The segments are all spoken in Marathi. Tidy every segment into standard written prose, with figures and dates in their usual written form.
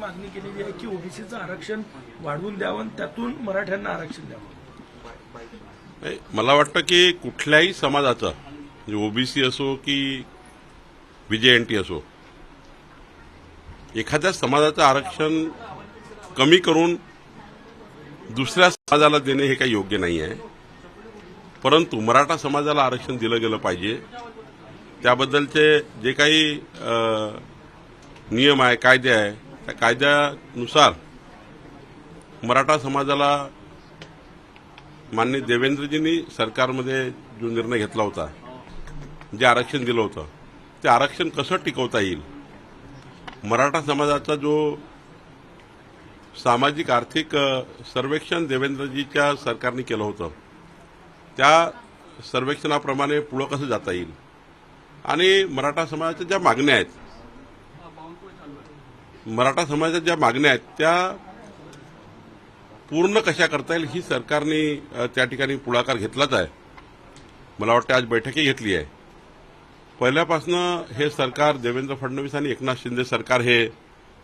मागणी केलेली आहे की ओबीसीचं आरक्षण वाढवून द्यावं आणि त्यातून मराठ्यांना आरक्षण द्यावं. मला वाटतं की कुठल्याही समाजाचं म्हणजे ओबीसी असो की व्हीजेएनटी असो, एखाद्या समाजाचं आरक्षण कमी करून दुसऱ्या समाजाला देणे हे काही योग्य नाही आहे. परंतु मराठा समाजाला आरक्षण दिलं गेलं पाहिजे. त्याबद्दलचे जे काही नियम आहे, कायदे आहे, त्या कायद्यानुसार मराठा समाजाला माननीय देवेंद्रजींनी सरकारमध्ये जो निर्णय घेतला होता, जे आरक्षण दिलं होतं, ते आरक्षण कसं टिकवता येईल, मराठा समाजाचा जो सामाजिक आर्थिक सर्वेक्षण देवेंद्रजीच्या सरकारने केलं होतं, त्या सर्वेक्षणाप्रमाणे पुढं कसं जाता येईल आणि मराठा समाजाच्या ज्या मागण्या आहेत, त्या पूर्ण कशा करता येईल ही सरकारने त्या ठिकाणी पुढाकार घेतलाच आहे. मला वाटतं आज बैठकही घेतली आहे. पहिल्यापासून हे सरकार देवेंद्र फडणवीस आणि एकनाथ शिंदे सरकार हे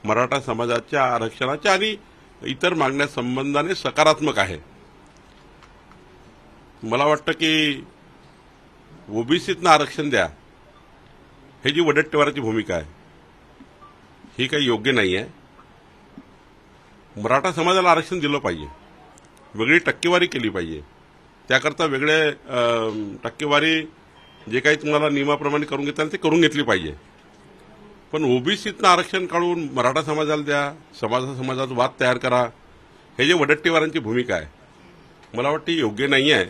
मराठा समाजाच्या आरक्षणाच्या आणि इतर मागण्या संबंधाने सकारात्मक आहे. मला वाटतं की ओबीसीतनं आरक्षण द्या हे जी वडेट्टीवाराची भूमिका आहे ही काही योग्य नाही आहे. मराठा समाजाला आरक्षण दिलं पाहिजे, वेगळी टक्केवारी केली पाहिजे. त्याकरता वेगळे टक्केवारी जे काही तुम्हाला नियमाप्रमाणे करून घेता ते करून घेतली पाहिजे. पण ओबीसीतनं आरक्षण काढून मराठा समाजाला द्या, समाजाचा वाद तयार करा, हे जे वडेट्टीवारांची भूमिका आहे मला वाटतं योग्य नाही आहे.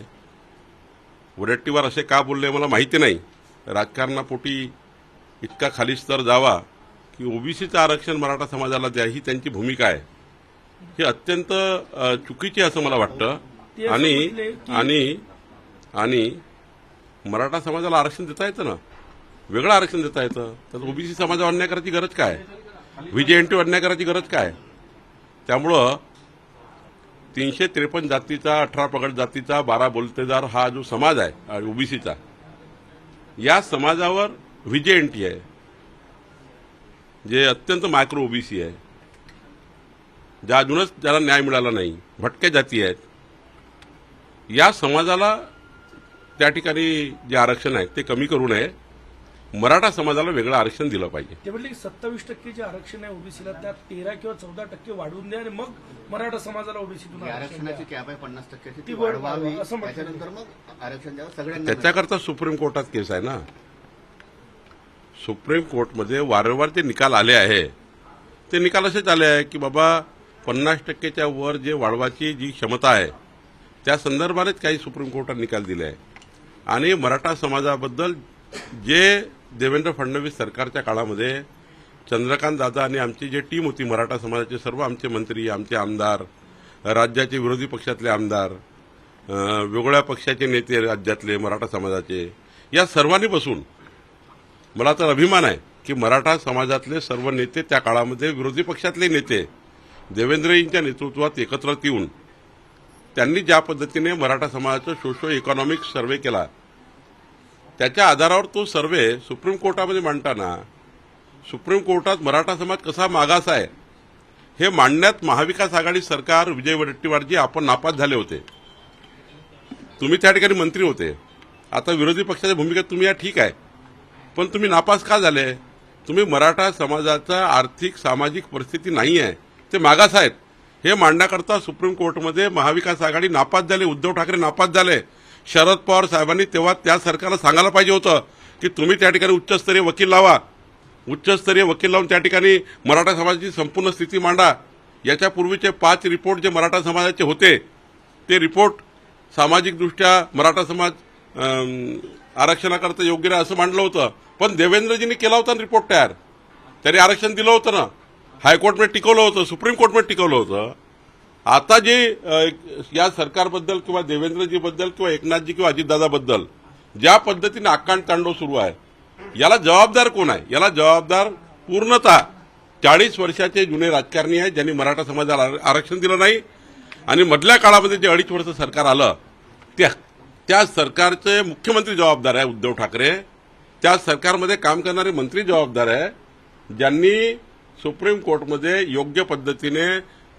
वडेट्टीवार असे का बोलले मला माहिती नाही. राजकारणापोटी इतका खाली स्तर जावा की ओबीसीचं आरक्षण मराठा समाजाला द्या ही त्यांची भूमिका आहे, ही अत्यंत चुकीची असं मला वाटतं. आणि मराठा समाजाला आरक्षण देता येतं ना, वेगळं आरक्षण देता येतं. तर ओबीसी समाजावर अन्याय करायची गरज काय, व्हीजेएनटीवर अन्याय करायची गरज काय. त्यामुळं 353 जातीचा, 18 पगड जातीचा, 12 बोलतेदार हा जो समाज आहे ओबीसीचा, या समाजावर व्हीजेएनटी आहे जे अत्यंत मायक्रो ओबीसी आहे, ज्या अजूनच ज्याला न्याय मिळाला नाही, भटक्या जाती आहेत. या समाजाला त्या ठिकाणी जे आरक्षण आहे ते कमी करू नये, मराठा समाजाला वेगळं आरक्षण दिलं पाहिजे. ते म्हटले की 27% जे आरक्षण आहे ओबीसीला त्यात 13 किंवा 14% वाढवून द्या आणि मग मराठा समाजाला ओबीसीतून आरक्षणाची कॅप आहे 50%, ती वाढवावी असं म्हटलं. त्याच्यानंतर मग आरक्षण द्यावं सगळ्यांना. त्याच्याकरता सुप्रीम कोर्टात केस आहे ना. सुप्रीम कोर्टमध्ये वारंवार जे निकाल आले आहे ते निकाल असेच आले आहे की बाबा 50%च्या वर जे वाढवायची जी क्षमता आहे त्या संदर्भानेच काही सुप्रीम कोर्टाने निकाल दिले आहे. आणि मराठा समाजाबद्दल जे देवेंद्र फडणवीस सरकारच्या काळामध्ये चंद्रकांत दादा आणि आमची जी टीम होती, मराठा समाजाचे सर्व आमचे मंत्री, आमचे आमदार, राज्याचे विरोधी पक्षातले आमदार, वेगळ्या पक्षाचे नेते राज्यातले मराठा समाजाचे, या सर्वांनी बसून मला तर अभिमान आहे की मराठा समाजातले सर्व नेते त्या काळामध्ये विरोधी पक्षातले नेते देवेंद्रजींच्या नेतृत्वात एकत्र येऊन त्यांनी ज्या पद्धतीने मराठा समाजाचा सोशो इकॉनॉमिक सर्व्हे केला त्याच्या आधारावर तो सर्व्हे सुप्रीम कोर्टामध्ये मांडताना सुप्रीम कोर्टात मराठा समाज कसा मागास आहे हे मांडण्यात महाविकास आघाडी सरकार, विजय वडेट्टीवारजी आपण नापास झाले होते. तुम्ही त्या ठिकाणी मंत्री होते. आता विरोधी पक्षाच्या भूमिकेत तुम्ही या ठीक आहे, पण तुम्ही नापास का झाले. तुम्ही मराठा समाजाचा आर्थिक सामाजिक परिस्थिती नाही आहे, ते मागास आहेत हे मांडण्याकरता सुप्रीम कोर्टमध्ये महाविकास आघाडी नापास झाले, उद्धव ठाकरे नापास झाले. शरद पवार साहेबांनी तेव्हा त्या सरकारला सांगायला पाहिजे होतं की तुम्ही त्या ठिकाणी उच्चस्तरीय वकील लावा, उच्चस्तरीय वकील लावून त्या ठिकाणी मराठा समाजाची संपूर्ण स्थिती मांडा. याच्यापूर्वीचे 5 रिपोर्ट जे मराठा समाजाचे होते ते रिपोर्ट सामाजिकदृष्ट्या मराठा समाज आरक्षणाकरता योग्य नाही असं मांडलं होतं, पण देवेंद्रजींनी केला होता ना रिपोर्ट तयार, त्यांनी आरक्षण दिलं होतं ना, हायकोर्टमध्ये टिकवलं होतं, सुप्रीम कोर्टमध्ये टिकवलं होतं. आता जे या सरकारबद्दल किंवा देवेंद्रजीबद्दल किंवा एकनाथजी किंवा अजितदादाबद्दल ज्या पद्धतीने आकांड तांडव सुरू आहे, याला जबाबदार कोण आहे. याला जबाबदार पूर्णतः 40 वर्षाचे जुने राजकारणी आहेत ज्यांनी मराठा समाजाला आरक्षण दिलं नाही आणि मधल्या काळामध्ये जे 2.5 वर्ष सरकार आलं त्या सरकारचे मुख्यमंत्री जबाबदार आहे उद्धव ठाकरे. त्या सरकारमध्ये काम करणारे मंत्री जबाबदार आहे ज्यांनी सुप्रीम कोर्टमध्ये योग्य पद्धतीने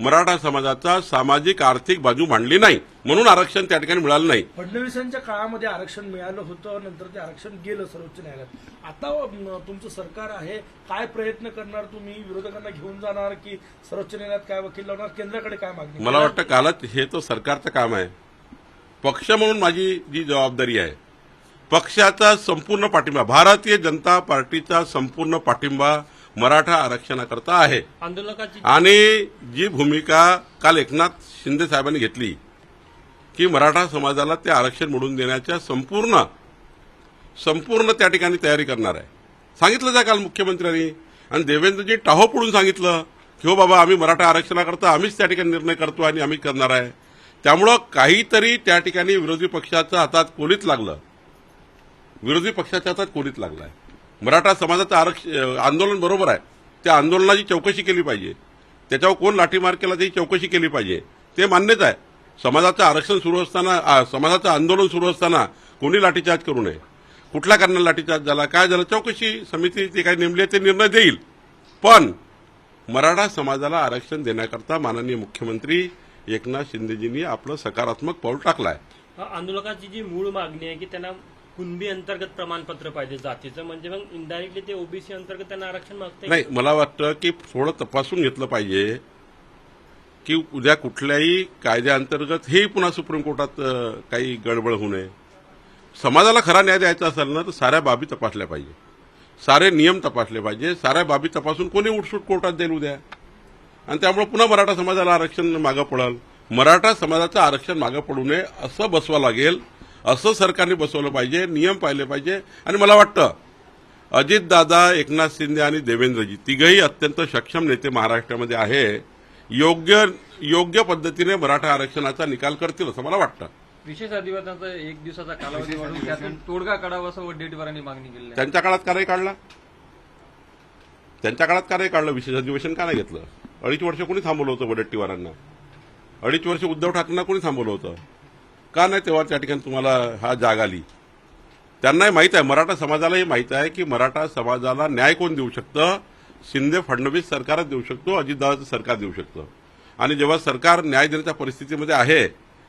मराठा समाजाचा सामाजिक आर्थिक बाजू मांडली नाही, म्हणून आरक्षण त्या ठिकाणी मिळालं नाही. फडणवीसांच्या काळामध्ये आरक्षण मिळालं होतं, नंतर ते आरक्षण गेलं सर्वोच्च न्यायालयात. आता तुमचं सरकार आहे, काय प्रयत्न करणार तुम्ही? विरोधकांना घेऊन जाणार की सर्वोच्च न्यायालयात काय वकील लावणार? केंद्राकडे काय मागणी? मला वाटतं कालच हे तर सरकारचं काम आहे. पक्ष म्हणून माझी जी जबाबदारी आहे, पक्षाचा संपूर्ण पाठिंबा, भारतीय जनता पार्टीचा संपूर्ण पाठिंबा मराठा आरक्षणाकरता आहे. आंदोलकाची आणि जी भूमिका काल एकनाथ शिंदे साहेबांनी घेतली की मराठा समाजाला ते आरक्षण मिळवून देण्याच्या संपूर्ण त्या ठिकाणी तयारी करणार आहे, सांगितलं जा काल मुख्यमंत्र्यांनी. आणि देवेंद्रजी टाहो पडून सांगितलं की हो बाबा, आम्ही मराठा आरक्षणाकरता आम्हीच त्या ठिकाणी निर्णय करतो आणि आम्ही करणार आहे. त्यामुळं काहीतरी त्या ठिकाणी विरोधी पक्षाच्या हातात कोलीत लागलं, विरोधी पक्षाच्या हातात कोलीत लागलं आहे. मराठा समाजाचं आंदोलन बरोबर आहे, त्या आंदोलनाची चौकशी केली पाहिजे, त्याच्यावर कोण लाठीमार केला त्याची चौकशी केली पाहिजे, ते मान्यच आहे. समाजाचं आरक्षण सुरू असताना, समाजाचं आंदोलन सुरू असताना कोणी लाठीचार्ज करू नये. कुठल्या कारणाने लाठीचार्ज झाला, काय झालं, चौकशी समिती ते काही नेमली आहे ते निर्णय देईल. पण मराठा समाजाला आरक्षण देण्याकरता माननीय मुख्यमंत्री एकनाथ शिंदेजींनी आपलं सकारात्मक पाऊल टाकलं आहे. आंदोलकाची जी मूळ मागणी आहे की त्यांना कुणबी अंतर्गत प्रमाणपत्र पाहिजे जातीचं, म्हणजे मग इनडायरेक्टली ते ओबीसी अंतर्गत त्यांना आरक्षण मागते. नाही, मला वाटतं की थोडं तपासून घेतलं पाहिजे की उद्या कुठल्याही कायद्याअंतर्गत हे पुन्हा सुप्रीम कोर्टात काही गडबड होऊ नये. समाजाला खरा न्याय द्यायचा असेल ना तर साऱ्या बाबी तपासल्या पाहिजे, सारे नियम तपासले पाहिजे. साऱ्या बाबी तपासून कोणी उठसूट कोर्टात देईल उद्या, आणि त्यामुळे पुन्हा मराठा समाजाला आरक्षण मागं पडेल. मराठा समाजाचं आरक्षण मागं पडू नये असं बसवावं लागेल, असं सरकारने बसवलं पाहिजे, नियम पाहिले पाहिजे. आणि मला वाटतं अजितदादा, एकनाथ शिंदे आणि देवेंद्रजी तिघही अत्यंत सक्षम नेते महाराष्ट्रामध्ये आहे, योग्य पद्धतीने मराठा आरक्षणाचा निकाल करतील असं मला वाटतं. विशेष अधिवेशनाचा 1 दिवसाचा कालावधी वाढवून त्यातून तोडगा काढावा असं वडेट्टीवारांनी मागणी केली आहे. त्यांच्या काळात का नाही काढला? त्यांच्या काळात का नाही काढलं? विशेष अधिवेशन का नाही घेतलं? 2.5 वर्ष कोणी थांबवलं होतं वडेट्टीवारांना? 2.5 वर्ष उद्धव ठाकरेंना कोणी थांबवलं होतं? का नाही तेव्हा त्या ठिकाणी तुम्हाला हा जाग आली? त्यांनाही माहित आहे, मराठा समाजालाही माहित आहे की मराठा समाजाला न्याय कोण देऊ शकतं? शिंदे फडणवीस सरकारच देऊ शकतो, अजितदादाचं सरकार देऊ शकतं. आणि जेव्हा सरकार न्याय देण्याच्या परिस्थितीमध्ये आहे,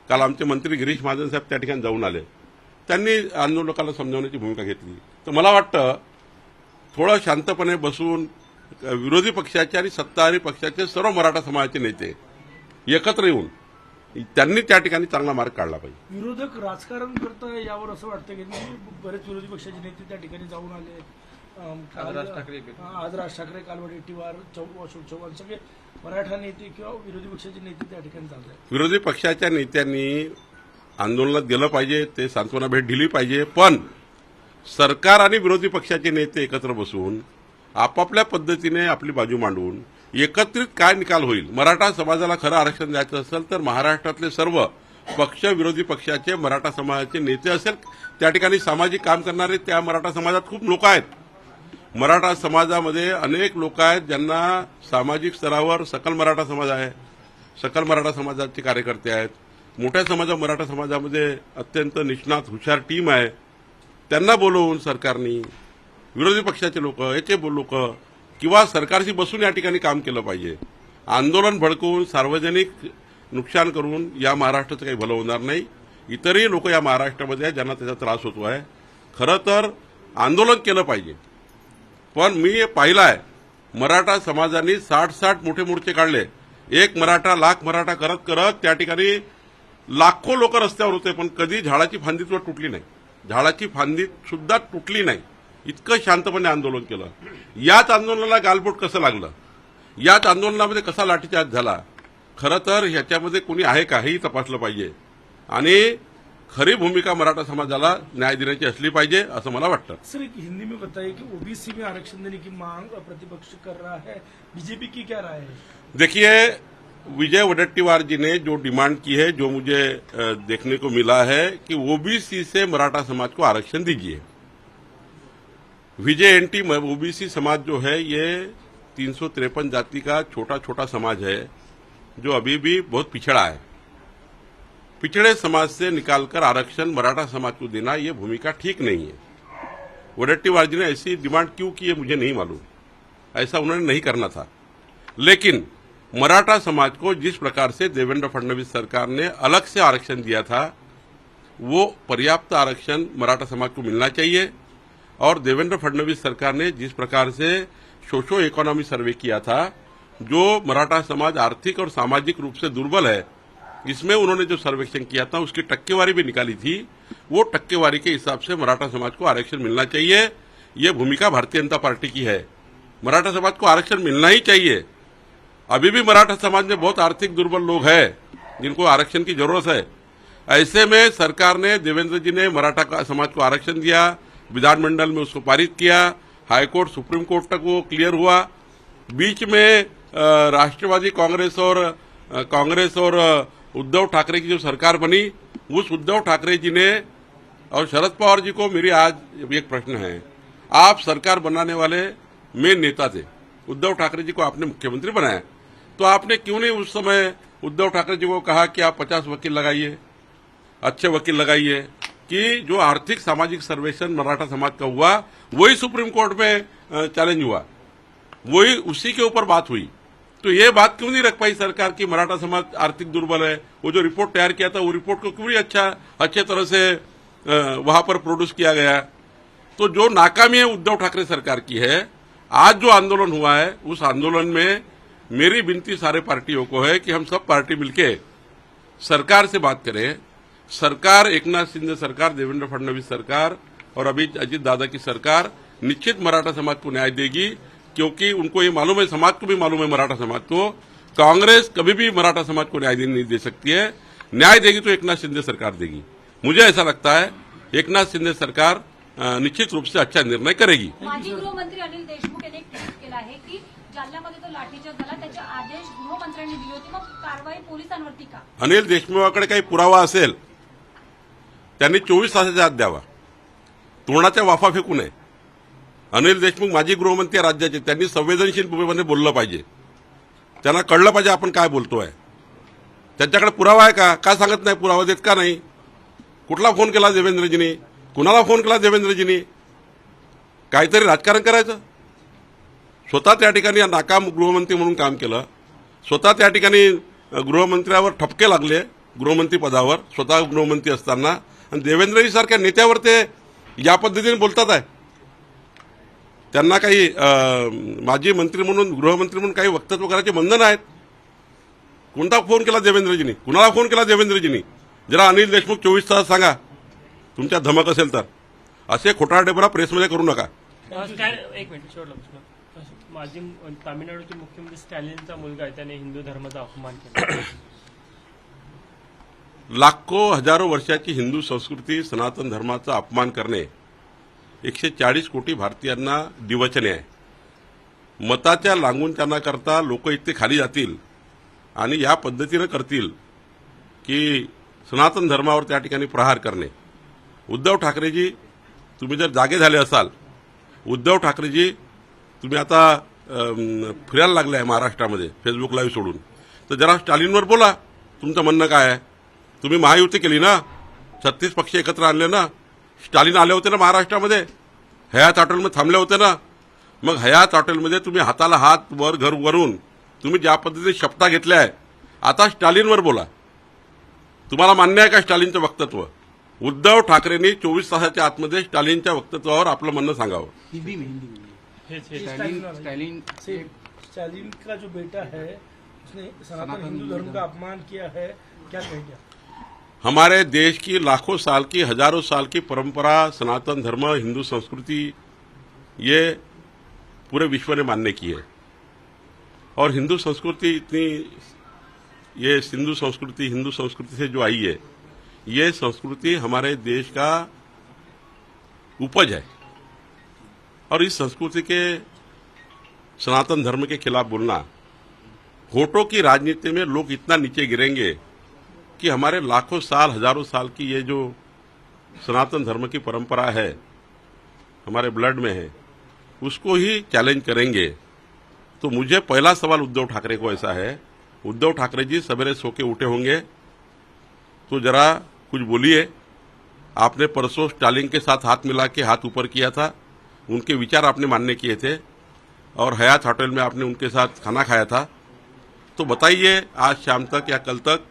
काल आमचे मंत्री गिरीश महाजन साहेब त्या ठिकाणी जाऊन आले, त्यांनी आंदोलकाला समजावण्याची भूमिका घेतली. तर मला वाटतं थोडं शांतपणे बसून विरोधी पक्षाचे आणि सत्ताधारी पक्षाचे सर्व मराठा समाजाचे नेते एकत्र येऊन त्यांनी त्या ठिकाणी चांगला मार्ग काढला पाहिजे. विरोधक राजकारण करता यावर असं वाटतं की बरेच विरोधी पक्षाचे नेते त्या ठिकाणी जाऊन आले. आज राज ठाकरे आज राज ठाकरे, काल वडेट्टीवार, अशोक चव्हाण, सगळे मराठा नेते किंवा विरोधी पक्षाचे नेते त्या ठिकाणी चालले आहेत. विरोधी पक्षाच्या नेत्यांनी आंदोलनात गेलं पाहिजे, ते सांत्वना भेट दिली पाहिजे. पण सरकार आणि विरोधी पक्षाचे नेते एकत्र बसून आपापल्या पद्धतीने आपली बाजू मांडून एकत्रित काय निकाल होईल? मराठा समाजाला खरं आरक्षण द्यायचं असेल तर महाराष्ट्रातले सर्व पक्ष, विरोधी पक्षाचे, मराठा समाजाचे नेते असेल, त्या ठिकाणी सामाजिक काम करणारे त्या मराठा समाजात खूप लोक आहेत. मराठा समाजामध्ये अनेक लोक आहेत ज्यांना सामाजिक स्तरावर सकल मराठा समाज आहे, सकल मराठा समाजाचे कार्यकर्ते आहेत. मोठ्या मराठा समाजामध्ये अत्यंत निष्णात हुशार टीम आहे. त्यांना बोलवून सरकारने, विरोधी पक्षाचे लोक, याचे लोक किंवा सरकारशी बसून या ठिकाणी काम केलं पाहिजे. आंदोलन भडकवून सार्वजनिक नुकसान करून या महाराष्ट्राचं काही भलं होणार नाही. इतरही लोक या महाराष्ट्रामध्ये आहेत ज्यांना त्याचा त्रास होतो आहे. खरं तर आंदोलन केलं पाहिजे, पण मी पाहिलं आहे मराठा समाजाने 60 मोठे मोर्चे काढले. एक मराठा, लाख मराठा करत करत त्या ठिकाणी लाखो लोक रस्त्यावर होते, पण कधी झाडाची फांदी तुटली नाही, झाडाची फांदी सुद्धा तुटली नाही. इतकं शांतपणे आंदोलन केलं. याच आंदोलनाला गालबोट कसं लागलं, याच आंदोलनामध्ये कसा लाठीचार्ज झाला, खरं तर ह्याच्यामध्ये कोणी आहे का हेही तपासलं पाहिजे. आणि खरी भूमिका मराठा समाजाला न्याय देण्याची असली पाहिजे असं मला वाटतं. सर, एक हिंदी में बताइए कि ओबीसी में आरक्षण देने की मांग प्रतिपक्ष कर रहा है, बीजेपी की क्या राय है? देखिए, विजय वडेट्टीवार जी ने जो डिमांड की है, जो मुझे देखने को मिला है कि ओबीसी से मराठा समाज को आरक्षण दीजिए. विजय एंटी ओबीसी समाज जो है ये 353 जाति का छोटा छोटा समाज है जो अभी भी बहुत पिछड़ा है. पिछड़े समाज से निकालकर आरक्षण मराठा समाज को देना ये भूमिका ठीक नहीं है. वडेट्टीवार जी ने ऐसी डिमांड क्यों की है मुझे नहीं मालूम, ऐसा उन्होंने नहीं करना था. लेकिन मराठा समाज को जिस प्रकार से देवेंद्र फडणवीस सरकार ने अलग से आरक्षण दिया था, वो पर्याप्त आरक्षण मराठा समाज को मिलना चाहिए। और देवेंद्र फडणवीस सरकार ने जिस प्रकार से सोशो इकोनॉमी सर्वे किया था, जो मराठा समाज आर्थिक और सामाजिक रूप से दुर्बल है, इसमें उन्होंने जो सर्वेक्षण किया था उसकी टक्केवारी भी निकाली थी। वो टक्केवारी के हिसाब से मराठा समाज को आरक्षण मिलना चाहिए। ये भूमिका भारतीय जनता पार्टी की है। मराठा समाज को आरक्षण मिलना ही चाहिए। अभी भी मराठा समाज में बहुत आर्थिक दुर्बल लोग हैं जिनको आरक्षण की जरूरत है। ऐसे में सरकार ने, देवेंद्र जी ने मराठा समाज को आरक्षण दिया, विधानमंडल में उसको पारित किया, हाईकोर्ट सुप्रीम कोर्ट तक वो क्लियर हुआ। बीच में राष्ट्रवादी कांग्रेस और उद्धव ठाकरे की जो सरकार बनी, उस उद्धव ठाकरे जी ने और शरद पवार जी को मेरी आज एक प्रश्न है, आप सरकार बनाने वाले मेन नेता थे, उद्धव ठाकरे जी को आपने मुख्यमंत्री बनाया, तो आपने क्यों नहीं उस समय उद्धव ठाकरे जी को कहा कि आप 50 वकील लगाइए, अच्छे वकील लगाइए, कि जो आर्थिक सामाजिक सर्वेक्षण मराठा समाज का हुआ वही सुप्रीम कोर्ट में चैलेंज हुआ, वही उसी के ऊपर बात हुई। तो ये बात क्यों नहीं रख पाई सरकार की मराठा समाज आर्थिक दुर्बल है? वो जो रिपोर्ट तैयार किया था, वो रिपोर्ट को क्यों नहीं अच्छे तरह से वहां पर प्रोड्यूस किया गया? तो जो नाकामी है उद्धव ठाकरे सरकार की है। आज जो आंदोलन हुआ है, उस आंदोलन में मेरी विनती सारे पार्टियों को है कि हम सब पार्टी मिलके सरकार से बात करें। सरकार, एकनाथ शिंदे सरकार, देवेंद्र फडणवीस सरकार और अभी अजित दादा की सरकार निश्चित मराठा समाज को न्याय देगी, क्योंकि उनको ये मालूम है, समाज को भी मालूम है, मराठा समाज को, कांग्रेस कभी भी मराठा समाज को न्याय नहीं दे सकती है। न्याय देगी तो एकनाथ शिंदे सरकार देगी। मुझे ऐसा लगता है एकनाथ शिंदे सरकार निश्चित रूप से अच्छा निर्णय करेगी। माजी गृहमंत्री अनिल देशमुख यांनी एक ट्विट केलं आहे की जालन्यामध्ये तो लाठीचार्ज झाला, त्याचे आदेश गृहमंत्र्यांनी दिले होते, मग कारवाई पोलिसांवरती का? अनिल देशमुखाकडे काही पुरावा असेल त्यांनी 24 तासाच्या आत द्यावा, तोंडाच्या वाफा फेकू नये। अनिल देशमुख माजी गृहमंत्री राज्याचे, त्यांनी संवेदनशील भूमिकेमध्ये बोललं पाहिजे, त्यांना कळलं पाहिजे आपण काय बोलतोय। त्यांच्याकडे पुरावा आहे का सांगत नाही? पुरावा देत का नाही? कुठला फोन केला देवेंद्रजींनी? कुणाला फोन केला देवेंद्रजींनी? काहीतरी राजकारण करायचं? स्वतः त्या ठिकाणी नाकाम गृहमंत्री म्हणून काम केलं, स्वतः त्या ठिकाणी गृहमंत्र्यावर ठपके लागले गृहमंत्री पदावर, स्वतः गृहमंत्री असताना, आणि देवेंद्रजी सारख्या नेत्यावर ते या पद्धतीने बोलतात आहे। त्यांना काही माजी मंत्री म्हणून, गृहमंत्री म्हणून काही वक्तव्य करायचे बंधन आहेत। कोणता फोन केला देवेंद्रजींनी? कुणाला फोन केला देवेंद्रजींनी? जरा अनिल देशमुख 24 तास सांगा, तुमच्या धमक असेल तर। असे खोटारडेपणा प्रेसमध्ये करू नका। एक मिनिट शेवटला प्रश्न। माजी तामिळनाडूचे मुख्यमंत्री स्टॅलिनचा मुलगा आहे, त्याने हिंदू धर्माचा अपमान केला। लाखो हजारो वर्षाची हिंदू संस्कृती, सनातन धर्माचा अपमान करणे 140 कोटी भारतीयांना दिवचने आहे। मताच्या लांगूनचाना करता लोक इतके खाली जातील आणि या पद्धतीने करतील की सनातन धर्मावर त्या ठिकाणी प्रहार करणे। उद्धव ठाकरेजी, तुम्ही जर जागे झाले असाल, उद्धव ठाकरेजी तुम्ही आता फिरायला लागले आहे महाराष्ट्रामध्ये फेसबुक लाईव्ह सोडून, तर जरा स्टॅलिनवर बोला, तुमचं म्हणणं काय आहे? तुम्ही महायुती केली ना, 36 पक्ष एकत्र आणले ना, स्टॅलिन आले होते ना महाराष्ट्रामध्ये, हयात हॉटेलमध्ये थांबले होते ना, मग हयात हॉटेलमध्ये तुम्ही हाताला हात वर घर वरून तुम्ही ज्या पद्धतीने शपथा घेतल्या आहे, आता स्टॅलिनवर बोला। तुम्हाला मान्य आहे का स्टॅलिनचं वक्तव्य? उद्धव ठाकरेंनी 24 तासाच्या आतमध्ये स्टॅलिनच्या वक्तव्यावर आपलं म्हणणं सांगावं। स्टालिन का जो बेटा है उसने सनातन हिंदू धर्म का अपमान किया है, क्या कहेंगे? हमारे देश की लाखों साल की, हजारों साल की परंपरा, सनातन धर्म, हिंदू संस्कृति, ये पूरे विश्व ने मान्य की है। और हिंदू संस्कृति इतनी, ये हिंदू संस्कृति से जो आई है, ये संस्कृति हमारे देश का उपज है। और इस संस्कृति के, सनातन धर्म के खिलाफ बोलना, वोटों की राजनीति में लोग इतना नीचे गिरेंगे कि हमारे लाखों साल, हजारों साल की ये जो सनातन धर्म की परंपरा है, हमारे ब्लड में है, उसको ही चैलेंज करेंगे। तो मुझे पहला सवाल उद्धव ठाकरे को ऐसा है, उद्धव ठाकरे जी सवेरे सो के उठे होंगे तो जरा कुछ बोलिए। आपने परसों स्टालिन के साथ हाथ मिला के हाथ ऊपर किया था, उनके विचार आपने मान्य किए थे। और हयात होटल में आपने उनके साथ खाना खाया था, तो बताइए आज शाम तक या कल तक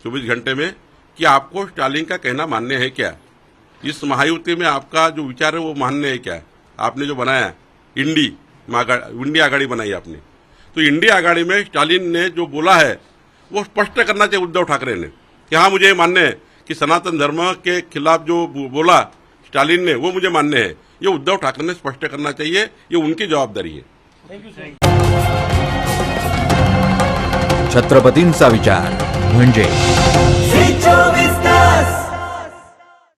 24 घंटे में कि आपको स्टालिन का कहना मान्य है क्या? इस महायुति में आपका जो विचार है वो मान्य है क्या? आपने जो बनाया इंडी आघाड़ी बनाई आपने, तो इंडी आघाड़ी में स्टालिन ने जो बोला है वो स्पष्ट करना चाहिए उद्धव ठाकरे ने कि हाँ मुझे मान्य है कि सनातन धर्म के खिलाफ जो बोला स्टालिन ने वो मुझे मान्य है। ये उद्धव ठाकरे ने स्पष्ट करना चाहिए, ये उनकी जबाबदारी है। Thank you sir. छत्रपतींचा विचार म्हणजे